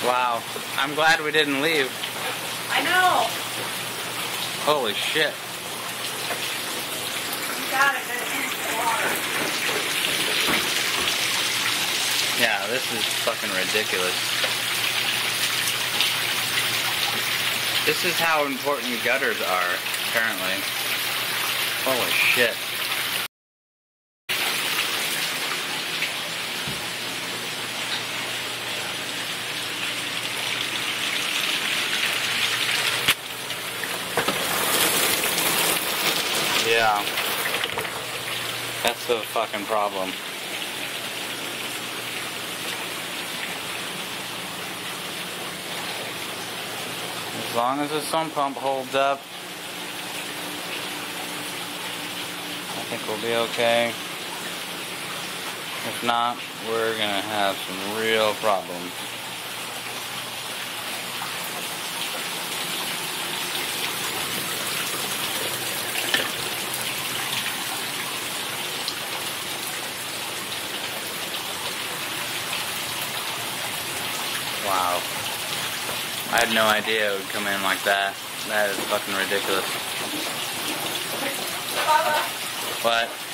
Wow. I'm glad we didn't leave. I know. Holy shit. You gotta get into the water. Yeah, this is fucking ridiculous. This is how important gutters are, apparently. Holy shit. Yeah. That's the fucking problem. As long as the sump pump holds up, I think we'll be okay. If not, we're gonna have some real problems. Wow. I had no idea it would come in like that. That is fucking ridiculous. Baba. What?